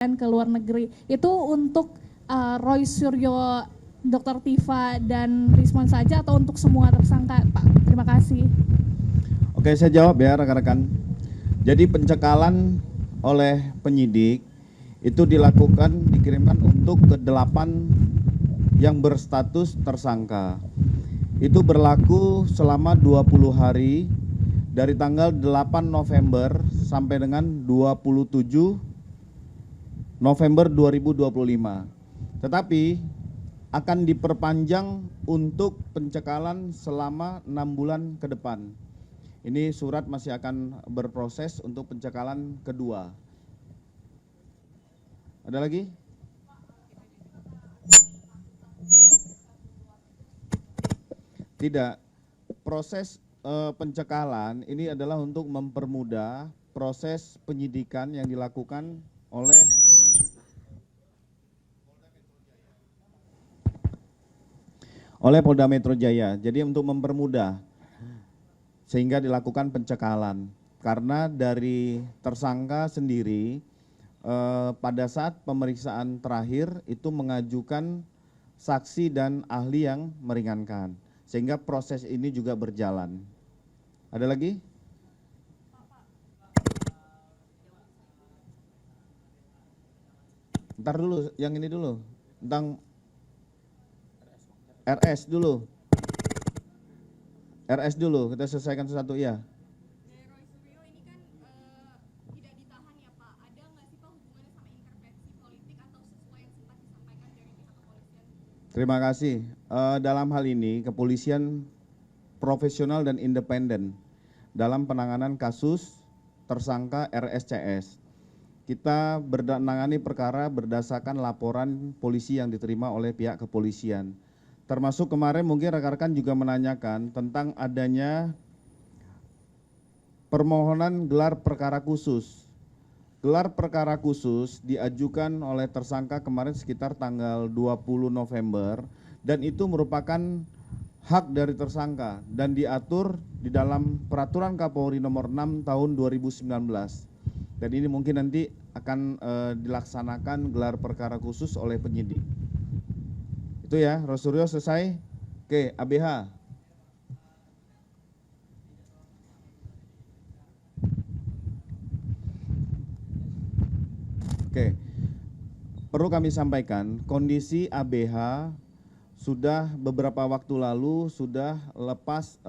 ke luar negeri. Itu untuk Roy Suryo, Dr. Tifa, dan Rismon saja atau untuk semua tersangka, Pak? Terima kasih. Oke, saya jawab ya rekan-rekan. Jadi pencekalan oleh penyidik itu dikirimkan untuk ke-8 yang berstatus tersangka. Itu berlaku selama 20 hari dari tanggal 8 November sampai dengan 27 November 2025. Tetapi akan diperpanjang untuk pencekalan selama 6 bulan ke depan. Ini surat masih akan berproses untuk pencekalan kedua. Ada lagi? Tidak. Proses pencekalan ini adalah untuk mempermudah proses penyidikan yang dilakukan oleh Polda Metro Jaya. Jadi untuk mempermudah sehingga dilakukan pencekalan. Karena dari tersangka sendiri pada saat pemeriksaan terakhir itu mengajukan saksi dan ahli yang meringankan. Sehingga proses ini juga berjalan. Ada lagi? Ntar dulu, yang ini dulu. Tentang RS dulu. RS dulu, kita selesaikan satu ya. Roy Suryo ini kan tidak ditahan ya Pak. Ada nggak sih Pak hubungannya sama intervensi politik atau sesuai yang sempat disampaikan dari pihak kepolisian? Terima kasih. Dalam hal ini kepolisian profesional dan independen dalam penanganan kasus tersangka RSCS. Kita menangani perkara berdasarkan laporan polisi yang diterima oleh pihak kepolisian. Termasuk kemarin mungkin rekan-rekan juga menanyakan tentang adanya permohonan gelar perkara khusus. Gelar perkara khusus diajukan oleh tersangka kemarin sekitar tanggal 20 November dan itu merupakan hak dari tersangka dan diatur di dalam Peraturan Kapolri nomor 6 tahun 2019. Dan ini mungkin nanti akan dilaksanakan gelar perkara khusus oleh penyidik. Itu ya, Roy Suryo selesai. Oke, ABH. Oke, perlu kami sampaikan kondisi ABH sudah beberapa waktu lalu sudah lepas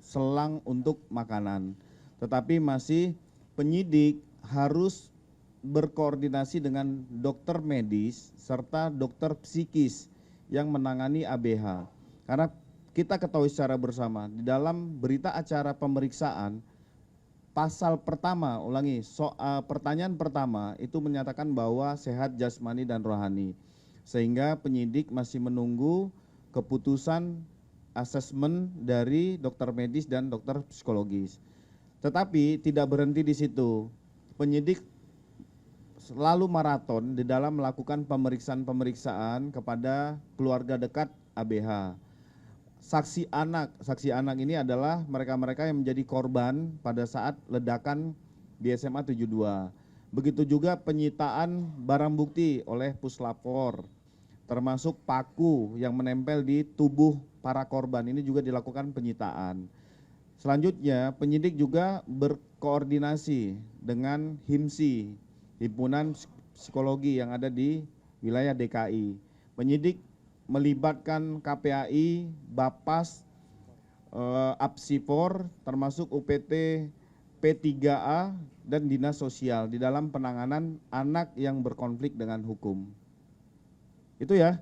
selang untuk makanan. Tetapi masih penyidik harus berkoordinasi dengan dokter medis serta dokter psikis yang menangani ABH. Karena kita ketahui secara bersama di dalam berita acara pemeriksaan pasal pertama, pertanyaan pertama itu menyatakan bahwa sehat jasmani dan rohani. Sehingga penyidik masih menunggu keputusan asesmen dari dokter medis dan dokter psikologis. Tetapi tidak berhenti di situ. Penyidik selalu maraton di dalam melakukan pemeriksaan kepada keluarga dekat ABH. Saksi anak ini adalah mereka-mereka yang menjadi korban pada saat ledakan di SMA 72. Begitu juga penyitaan barang bukti oleh Puslapor, termasuk paku yang menempel di tubuh para korban ini juga dilakukan penyitaan. Selanjutnya penyidik juga berkoordinasi dengan HIMSI, Himpunan Psikologi yang ada di wilayah DKI. Penyidik melibatkan KPAI, Bapas, Apsipor, termasuk UPT P3A dan Dinas Sosial di dalam penanganan anak yang berkonflik dengan hukum. Itu ya.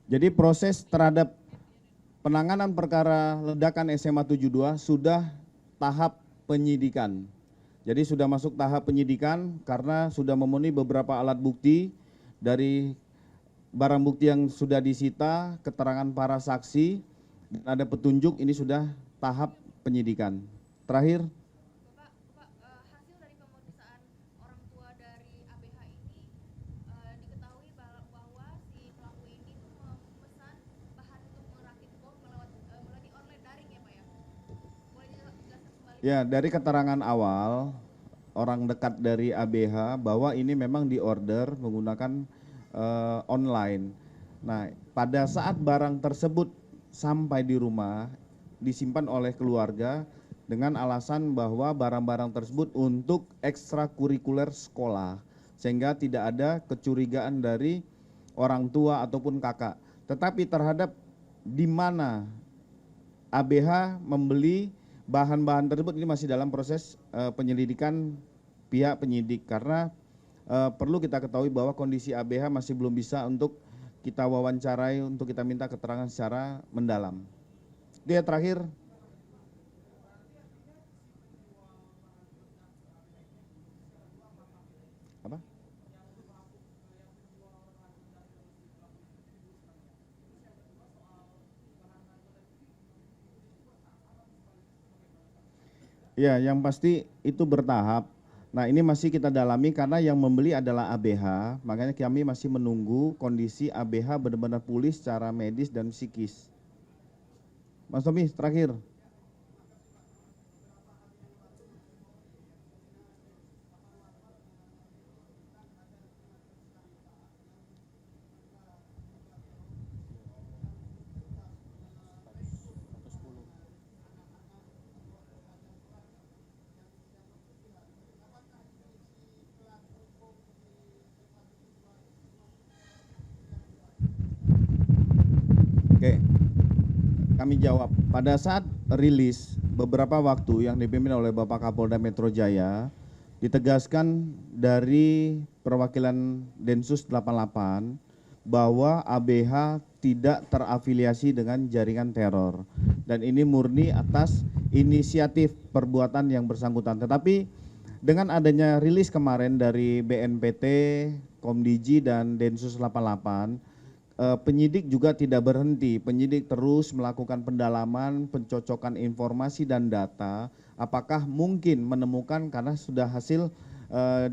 Jadi proses terhadap penanganan perkara ledakan SMA 72 sudah tahap penyidikan. Jadi sudah masuk tahap penyidikan karena sudah memenuhi beberapa alat bukti dari barang bukti yang sudah disita, keterangan para saksi, dan ada petunjuk, ini sudah tahap penyidikan. Terakhir. Bapak, hasil dari pemeriksaan orang tua dari ABH ini Ya, dari keterangan awal orang dekat dari ABH bahwa ini memang diorder menggunakan online. Nah, pada saat barang tersebut sampai di rumah disimpan oleh keluarga dengan alasan bahwa barang-barang tersebut untuk ekstrakurikuler sekolah, sehingga tidak ada kecurigaan dari orang tua ataupun kakak. Tetapi terhadap di mana ABH membeli bahan-bahan tersebut ini masih dalam proses penyelidikan pihak penyidik, karena perlu kita ketahui bahwa kondisi ABH masih belum bisa untuk kita wawancarai, untuk kita minta keterangan secara mendalam. Dia terakhir. Apa? Ya, yang pasti itu bertahap. Nah, ini masih kita dalami karena yang membeli adalah ABH, makanya kami masih menunggu kondisi ABH benar-benar pulih secara medis dan psikis. Mas Tommy, terakhir. Oke, kami jawab. Pada saat rilis beberapa waktu yang dipimpin oleh Bapak Kapolda Metro Jaya, ditegaskan dari perwakilan Densus 88 bahwa ABH tidak terafiliasi dengan jaringan teror. Dan ini murni atas inisiatif perbuatan yang bersangkutan. Tetapi dengan adanya rilis kemarin dari BNPT, Komdiji, dan Densus 88, penyidik juga tidak berhenti. Penyidik terus melakukan pendalaman, pencocokan informasi dan data. Apakah mungkin menemukan, karena sudah hasil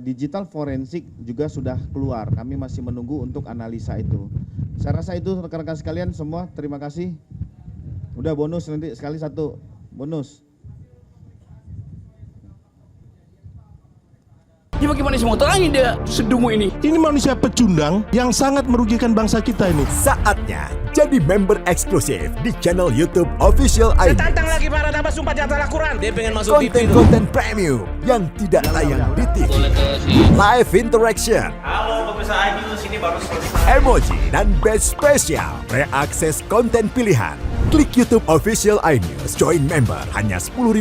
digital forensik juga sudah keluar. Kami masih menunggu untuk analisa itu. Saya rasa itu rekan-rekan sekalian semua. Terima kasih. Udah bonus nanti sekali satu bonus. Ya bagaimana sih mau terangin dia sedungu ini? Ini manusia pecundang yang sangat merugikan bangsa kita ini. Saatnya jadi member eksklusif di channel YouTube Official ID. Tantang lagi para tambah sumpah di atas Al-Quran. Dia pengen masuk TV. Konten-konten premium yang tidak tayang di TV. Live interaction. Halo pemirsa iNews, ini baru selesai. Emoji dan badge spesial. Reakses konten pilihan. Klik YouTube Official iNews, join member hanya 10.000